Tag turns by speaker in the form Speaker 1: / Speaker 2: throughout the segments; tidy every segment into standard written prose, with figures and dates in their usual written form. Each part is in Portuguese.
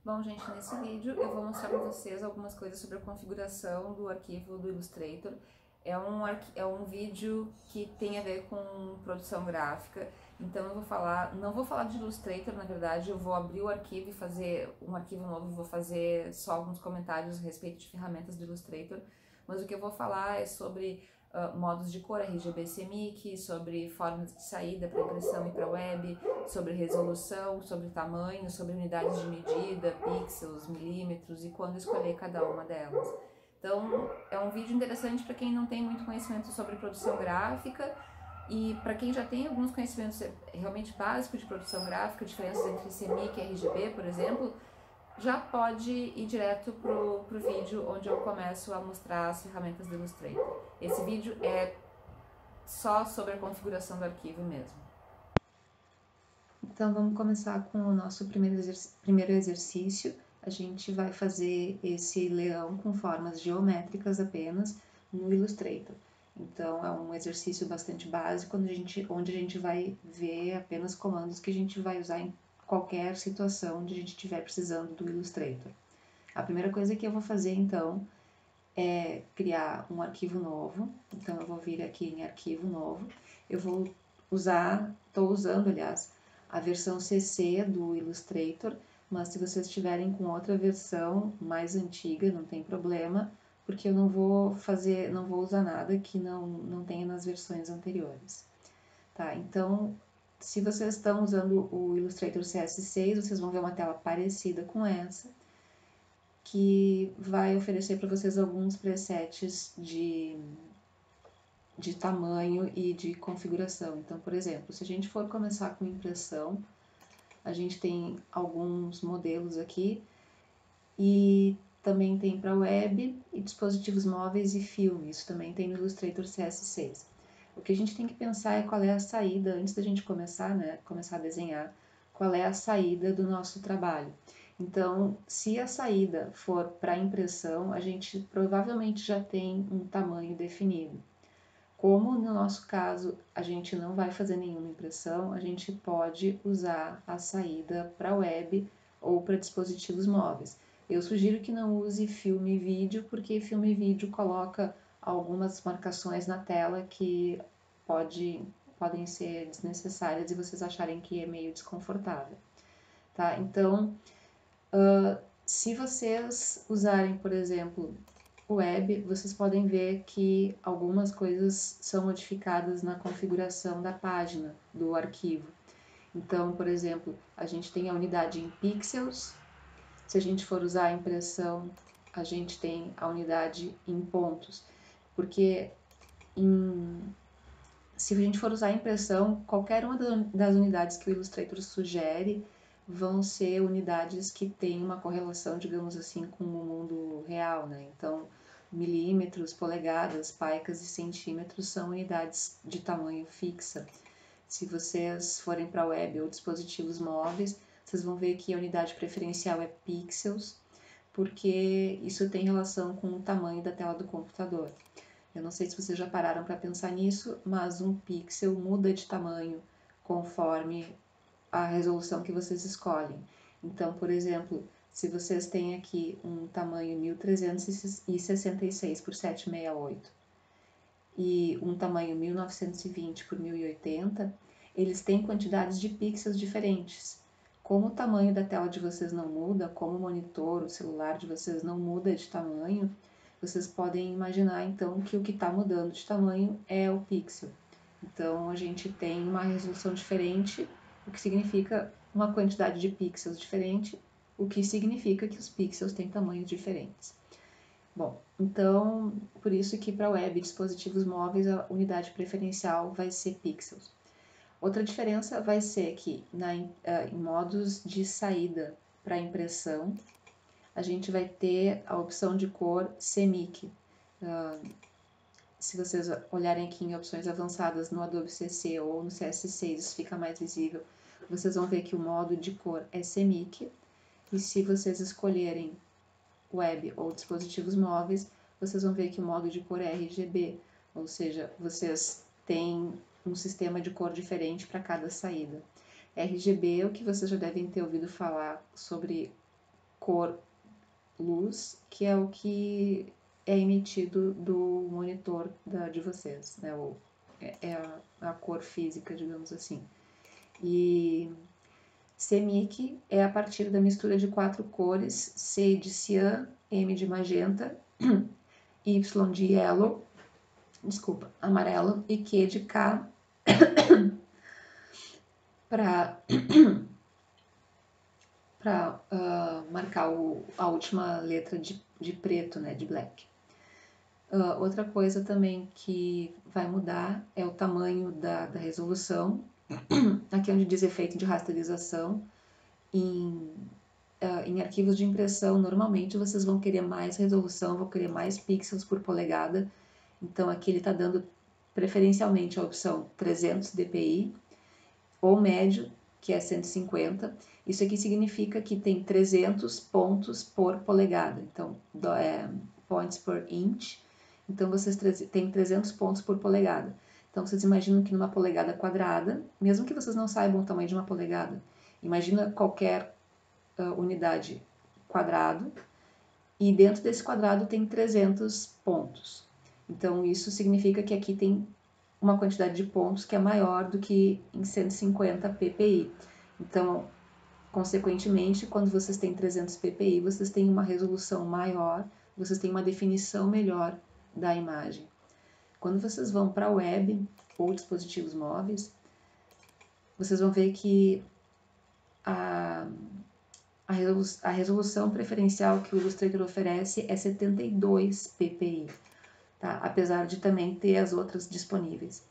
Speaker 1: Bom, gente, nesse vídeo eu vou mostrar para vocês algumas coisas sobre a configuração do arquivo do Illustrator. É um vídeo que tem a ver com produção gráfica, então eu vou falar, não vou falar de Illustrator, na verdade, eu vou abrir o arquivo e fazer um arquivo novo, vou fazer só alguns comentários a respeito de ferramentas do Illustrator, mas o que eu vou falar é sobre modos de cor, RGB CMYK, sobre formas de saída para impressão e para web, sobre resolução, sobre tamanho, sobre unidades de medida, pixels, milímetros e quando escolher cada uma delas. Então, é um vídeo interessante para quem não tem muito conhecimento sobre produção gráfica e para quem já tem alguns conhecimentos realmente básicos de produção gráfica, diferenças entre CMYK e RGB, por exemplo, já pode ir direto pro vídeo onde eu começo a mostrar as ferramentas do Illustrator. Esse vídeo é só sobre a configuração do arquivo mesmo. Então vamos começar com o nosso primeiro exercício. A gente vai fazer esse leão com formas geométricas apenas no Illustrator. Então é um exercício bastante básico onde a gente vai ver apenas comandos que a gente vai usar em qualquer situação onde a gente estiver precisando do Illustrator. A primeira coisa que eu vou fazer então é criar um arquivo novo. Então eu vou vir aqui em arquivo novo. Eu vou estou usando, aliás, a versão CC do Illustrator, mas se vocês estiverem com outra versão mais antiga, não tem problema, porque eu não vou usar nada que não tenha nas versões anteriores. Tá, então, se vocês estão usando o Illustrator CS6, vocês vão ver uma tela parecida com essa, que vai oferecer para vocês alguns presets de tamanho e de configuração. Então, por exemplo, se a gente for começar com impressão, a gente tem alguns modelos aqui e também tem para web e dispositivos móveis e filme. Isso também tem no Illustrator CS6. O que a gente tem que pensar é qual é a saída, antes da gente começar, né, começar a desenhar, qual é a saída do nosso trabalho. Então, se a saída for para impressão, a gente provavelmente já tem um tamanho definido. Como no nosso caso a gente não vai fazer nenhuma impressão, a gente pode usar a saída para web ou para dispositivos móveis. Eu sugiro que não use filme e vídeo, porque filme e vídeo coloca algumas marcações na tela que podem ser desnecessárias e vocês acharem que é meio desconfortável. Tá? Então, se vocês usarem, por exemplo, web, vocês podem ver que algumas coisas são modificadas na configuração da página do arquivo. Então, por exemplo, a gente tem a unidade em pixels. Se a gente for usar a impressão, a gente tem a unidade em pontos. Porque se a gente for usar a impressão, qualquer uma das unidades que o Illustrator sugere vão ser unidades que têm uma correlação, digamos assim, com o mundo real, né? Então, milímetros, polegadas, paicas e centímetros são unidades de tamanho fixa. Se vocês forem para a web ou dispositivos móveis, vocês vão ver que a unidade preferencial é pixels, porque isso tem relação com o tamanho da tela do computador. Eu não sei se vocês já pararam para pensar nisso, mas um pixel muda de tamanho conforme a resolução que vocês escolhem. Então, por exemplo, se vocês têm aqui um tamanho 1366 por 768 e um tamanho 1920 por 1080, eles têm quantidades de pixels diferentes. Como o tamanho da tela de vocês não muda, como o monitor, o celular de vocês não muda de tamanho, vocês podem imaginar então que o que está mudando de tamanho é o pixel. Então a gente tem uma resolução diferente, o que significa uma quantidade de pixels diferente, o que significa que os pixels têm tamanhos diferentes. Bom, então por isso que para web e dispositivos móveis a unidade preferencial vai ser pixels. Outra diferença vai ser que em modos de saída para impressão, a gente vai ter a opção de cor CMYK. Se vocês olharem aqui em opções avançadas no Adobe CC ou no CS6, isso fica mais visível. Vocês vão ver que o modo de cor é CMYK. E se vocês escolherem web ou dispositivos móveis, vocês vão ver que o modo de cor é RGB, ou seja, vocês têm um sistema de cor diferente para cada saída. RGB é o que vocês já devem ter ouvido falar sobre cor luz, que é o que é emitido do monitor de vocês, né? É a cor física, digamos assim. E CMYK é a partir da mistura de 4 cores, C de cian, M de magenta, Y de yellow, amarelo, e Q de K, para marcar a última letra de preto, né, de black. Outra coisa também que vai mudar é o tamanho da resolução. Aqui é onde diz efeito de rasterização. Em arquivos de impressão, normalmente vocês vão querer mais resolução, vão querer mais pixels por polegada. Então aqui ele está dando preferencialmente a opção 300 dpi ou médio, que é 150. Isso aqui significa que tem 300 pontos por polegada. Então, points per inch. Então, vocês têm 300 pontos por polegada. Então, vocês imaginam que numa polegada quadrada, mesmo que vocês não saibam o tamanho de uma polegada, imagina qualquer unidade quadrado, e dentro desse quadrado tem 300 pontos. Então, isso significa que aqui tem uma quantidade de pontos que é maior do que em 150 ppi. Então, consequentemente, quando vocês têm 300 ppi, vocês têm uma resolução maior, vocês têm uma definição melhor da imagem. Quando vocês vão para a web ou dispositivos móveis, vocês vão ver que a resolução preferencial que o Illustrator oferece é 72 ppi, tá? Apesar de também ter as outras disponíveis.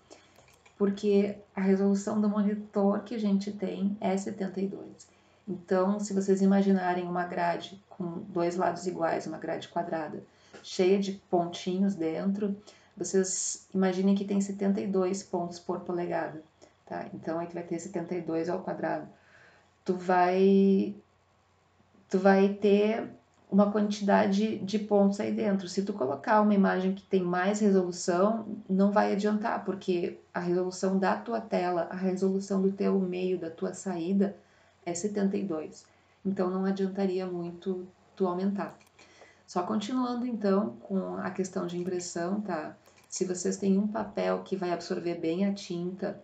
Speaker 1: Porque a resolução do monitor que a gente tem é 72. Então, se vocês imaginarem uma grade com dois lados iguais, uma grade quadrada, cheia de pontinhos dentro, vocês imaginem que tem 72 pontos por polegada, tá? Então, aí tu vai ter 72 ao quadrado. Tu vai ter uma quantidade de pontos aí dentro. Se tu colocar uma imagem que tem mais resolução, não vai adiantar, porque a resolução da tua tela, a resolução do teu meio, da tua saída, é 72. Então, não adiantaria muito tu aumentar. Só continuando, então, com a questão de impressão, tá? Se vocês têm um papel que vai absorver bem a tinta,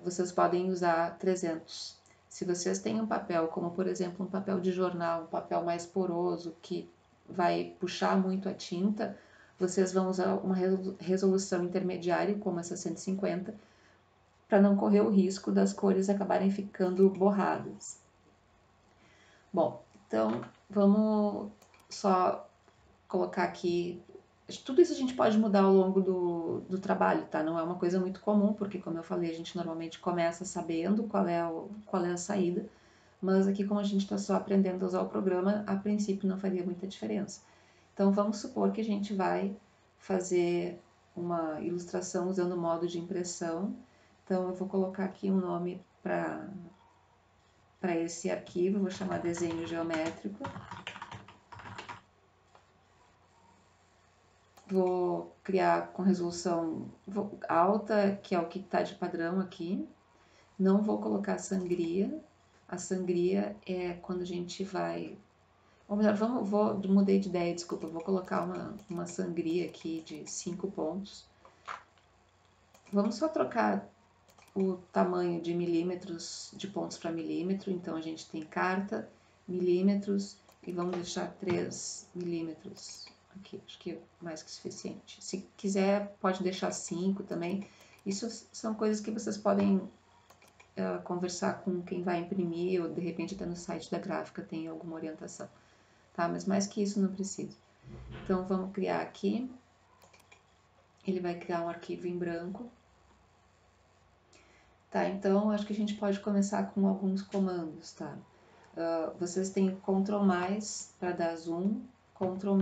Speaker 1: vocês podem usar 300. Se vocês têm um papel, como por exemplo um papel de jornal, um papel mais poroso, que vai puxar muito a tinta, vocês vão usar uma resolução intermediária, como essa 150, para não correr o risco das cores acabarem ficando borradas. Bom, então vamos só colocar aqui. Tudo isso a gente pode mudar ao longo do trabalho, tá? Não é uma coisa muito comum, porque, como eu falei, a gente normalmente começa sabendo qual é a saída, mas aqui, como a gente está só aprendendo a usar o programa, a princípio não faria muita diferença. Então, vamos supor que a gente vai fazer uma ilustração usando o modo de impressão. Então, eu vou colocar aqui um nome para esse arquivo, vou chamar desenho geométrico. Vou criar com resolução alta, que é o que está de padrão aqui. Não vou colocar sangria. A sangria é quando a gente vai... Ou melhor, mudei de ideia, desculpa. Vou colocar uma sangria aqui de 5 pontos. Vamos só trocar o tamanho de milímetros, de pontos para milímetro. Então, a gente tem carta, milímetros, e vamos deixar 3 milímetros. Aqui, acho que é mais que suficiente. Se quiser, pode deixar 5 também. Isso são coisas que vocês podem conversar com quem vai imprimir, ou de repente até no site da gráfica tem alguma orientação, tá? Mas mais que isso não precisa. Então, vamos criar aqui. Ele vai criar um arquivo em branco. Tá, então, acho que a gente pode começar com alguns comandos, tá? Vocês têm Ctrl+ para dar zoom, Ctrl-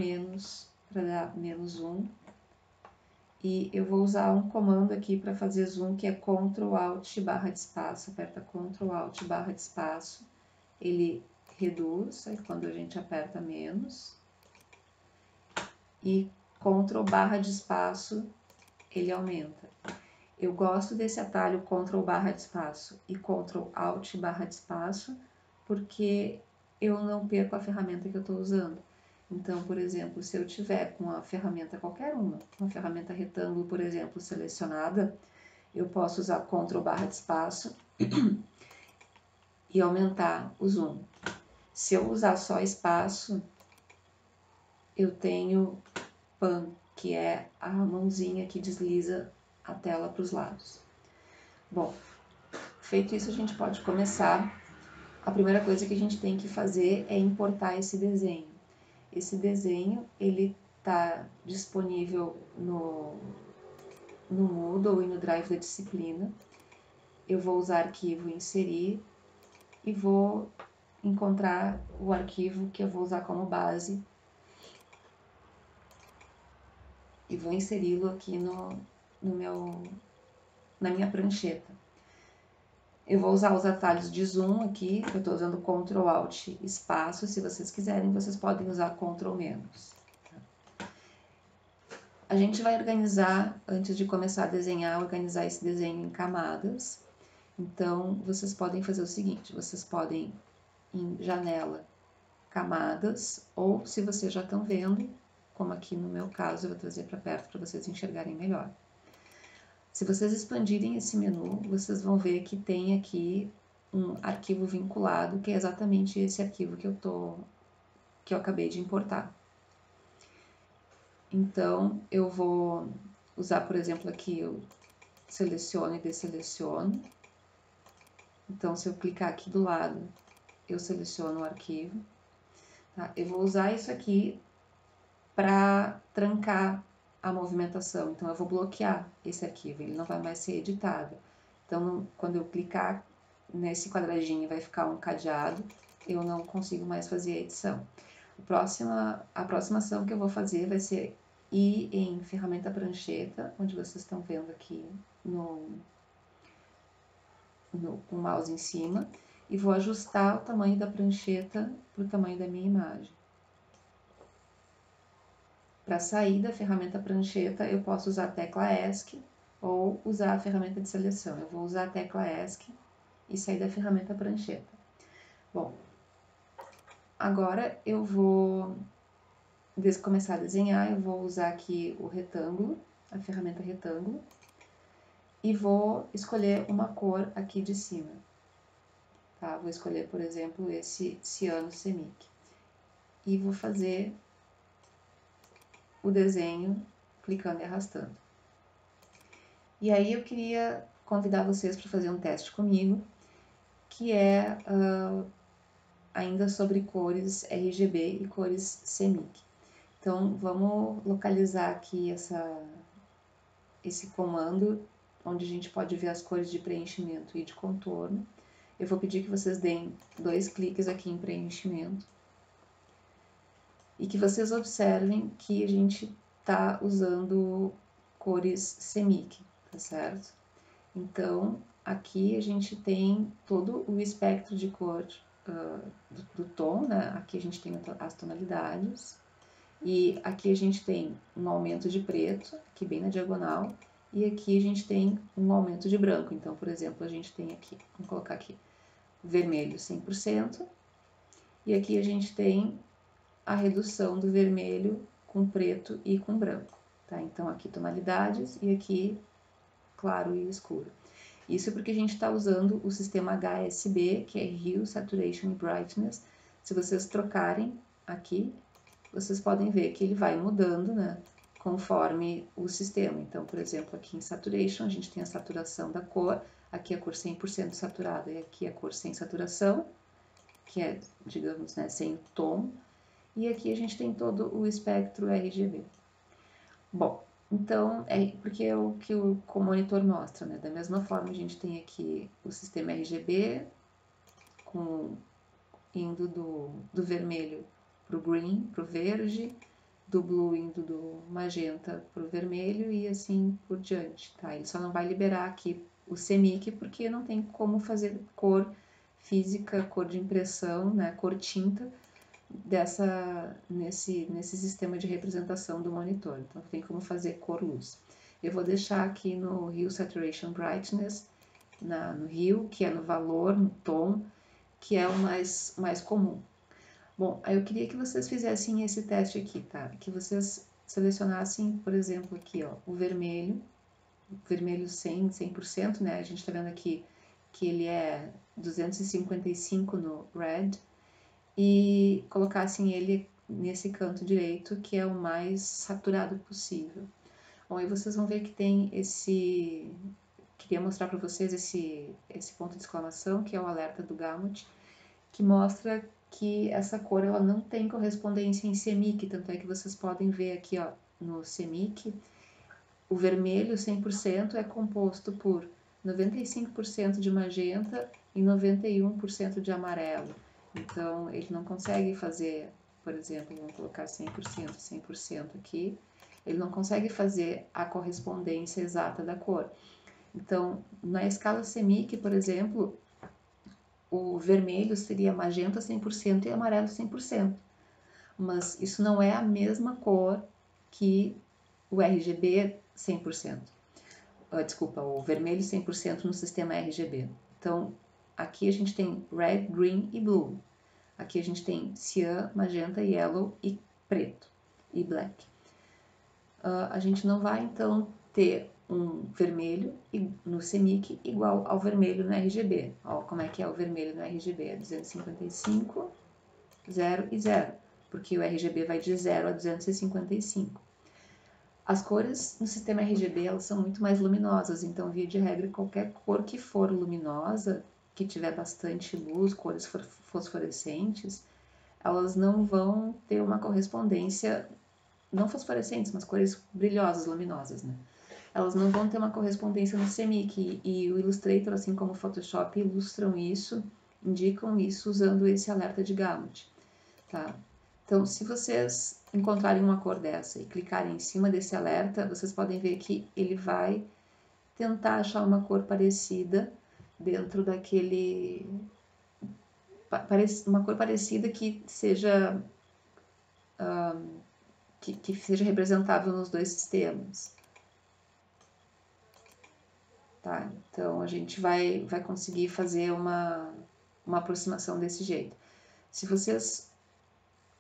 Speaker 1: para dar menos zoom. E eu vou usar um comando aqui para fazer zoom, que é Ctrl+Alt/espaço. Aperta Ctrl+Alt/espaço. Ele reduz, aí quando a gente aperta menos. E Ctrl/espaço, ele aumenta. Eu gosto desse atalho Ctrl/espaço e Ctrl+Alt/espaço, porque eu não perco a ferramenta que eu estou usando. Então, por exemplo, se eu tiver com a ferramenta qualquer uma ferramenta retângulo, por exemplo, selecionada, eu posso usar Ctrl / espaço e aumentar o zoom. Se eu usar só espaço, eu tenho Pan, que é a mãozinha que desliza a tela para os lados. Bom, feito isso, a gente pode começar. A primeira coisa que a gente tem que fazer é importar esse desenho. Esse desenho, ele está disponível no Moodle e no Drive da disciplina. Eu vou usar arquivo inserir e vou encontrar o arquivo que eu vou usar como base e vou inseri-lo aqui na minha prancheta. Eu vou usar os atalhos de zoom aqui, eu estou usando Ctrl Alt espaço, se vocês quiserem, vocês podem usar Ctrl menos. A gente vai organizar, antes de começar a desenhar, organizar esse desenho em camadas. Então, vocês podem fazer o seguinte, vocês podem, em janela, camadas, ou se vocês já estão vendo, como aqui no meu caso, eu vou trazer para perto para vocês enxergarem melhor. Se vocês expandirem esse menu, vocês vão ver que tem aqui um arquivo vinculado, que é exatamente esse arquivo que eu acabei de importar. Então, eu vou usar, por exemplo, aqui eu seleciono e desseleciono. Então, se eu clicar aqui do lado, eu seleciono o arquivo. Tá? Eu vou usar isso aqui para trancar a movimentação. Então, eu vou bloquear esse arquivo, ele não vai mais ser editado. Então, quando eu clicar nesse quadradinho, vai ficar um cadeado, eu não consigo mais fazer a edição. A próxima ação que eu vou fazer vai ser ir em ferramenta prancheta, onde vocês estão vendo aqui com o mouse em cima, e vou ajustar o tamanho da prancheta para o tamanho da minha imagem. Para sair da ferramenta prancheta, eu posso usar a tecla ESC ou usar a ferramenta de seleção. Eu vou usar a tecla ESC e sair da ferramenta prancheta. Bom, agora eu vou começar a desenhar, eu vou usar aqui o retângulo, a ferramenta retângulo, e vou escolher uma cor aqui de cima. Tá? Vou escolher, por exemplo, esse ciano semic. E vou fazer o desenho clicando e arrastando. E aí eu queria convidar vocês para fazer um teste comigo, que é ainda sobre cores RGB e cores CMYK. Então, vamos localizar aqui esse comando, onde a gente pode ver as cores de preenchimento e de contorno. Eu vou pedir que vocês deem 2 cliques aqui em preenchimento. E que vocês observem que a gente está usando cores CMYK, tá certo? Então, aqui a gente tem todo o espectro de cor do tom, né? Aqui a gente tem as tonalidades, e aqui a gente tem um aumento de preto, aqui bem na diagonal, e aqui a gente tem um aumento de branco. Então, por exemplo, a gente tem aqui, vamos colocar aqui, vermelho 100%, e aqui a gente tem a redução do vermelho com preto e com branco, tá? Então, aqui tonalidades e aqui claro e escuro. Isso porque a gente está usando o sistema HSB, que é Hue, Saturation e Brightness. Se vocês trocarem aqui, vocês podem ver que ele vai mudando, né, conforme o sistema. Então, por exemplo, aqui em Saturation, a gente tem a saturação da cor, aqui a cor 100% saturada e aqui a cor sem saturação, que é, digamos, né, sem tom. E aqui a gente tem todo o espectro RGB. Bom, então, porque é o que o monitor mostra, né? Da mesma forma, a gente tem aqui o sistema RGB, indo do vermelho para o green, para o verde, do blue indo do magenta para o vermelho e assim por diante, tá? Ele só não vai liberar aqui o CMYK porque não tem como fazer cor física, cor de impressão, né? Cor tinta, nesse sistema de representação do monitor. Então, tem como fazer cor-luz. Eu vou deixar aqui no Hue Saturation Brightness, no Hue, que é no valor, no tom, que é o mais comum. Bom, aí eu queria que vocês fizessem esse teste aqui, tá? Que vocês selecionassem, por exemplo, aqui, ó, o vermelho 100%, né? A gente tá vendo aqui que ele é 255 no red, e colocassem ele nesse canto direito, que é o mais saturado possível. Bom, aí vocês vão ver que tem esse... Queria mostrar para vocês esse ponto de exclamação, que é o alerta do Gamut, que mostra que essa cor ela não tem correspondência em CMYK, tanto é que vocês podem ver aqui, ó, no CMYK, o vermelho 100% é composto por 95% de magenta e 91% de amarelo. Então, ele não consegue fazer, por exemplo, vamos colocar 100%, 100% aqui, ele não consegue fazer a correspondência exata da cor. Então, na escala CMYK, por exemplo, o vermelho seria magenta 100% e amarelo 100%. Mas isso não é a mesma cor que o RGB 100%. Desculpa, o vermelho 100% no sistema RGB. Então, aqui a gente tem red, green e blue. Aqui a gente tem cian, magenta, yellow e preto e black. A gente não vai, então, ter um vermelho no CMYK igual ao vermelho no RGB. Ó, como é que é o vermelho no RGB? É 255, 0 e 0, porque o RGB vai de 0 a 255. As cores no sistema RGB elas são muito mais luminosas, então, via de regra, qualquer cor que for luminosa, que tiver bastante luz, cores fosforescentes, elas não vão ter uma correspondência, não fosforescentes, mas cores brilhosas, luminosas, né? Elas não vão ter uma correspondência no CMYK, e o Illustrator, assim como o Photoshop, ilustram isso, indicam isso usando esse alerta de Gamut, tá? Então, se vocês encontrarem uma cor dessa e clicarem em cima desse alerta, vocês podem ver que ele vai tentar achar uma cor parecida dentro daquele... uma cor parecida que seja... que seja representável nos dois sistemas. Tá? Então, a gente vai conseguir fazer uma aproximação desse jeito. Se vocês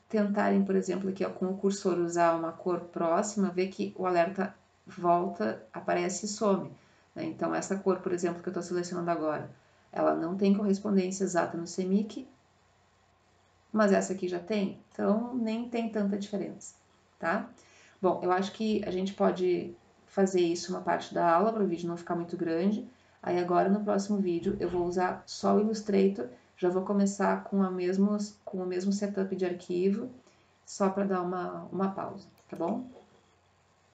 Speaker 1: tentarem, por exemplo, aqui ó, com o cursor usar uma cor próxima, ver que o alerta volta, aparece e some, né? Então, essa cor, por exemplo, que eu estou selecionando agora, ela não tem correspondência exata no CMYK, mas essa aqui já tem, então nem tem tanta diferença, tá? Bom, eu acho que a gente pode fazer isso uma parte da aula, para o vídeo não ficar muito grande. Aí agora, no próximo vídeo, eu vou usar só o Illustrator, já vou começar com o mesmo setup de arquivo, só para dar uma pausa, tá bom?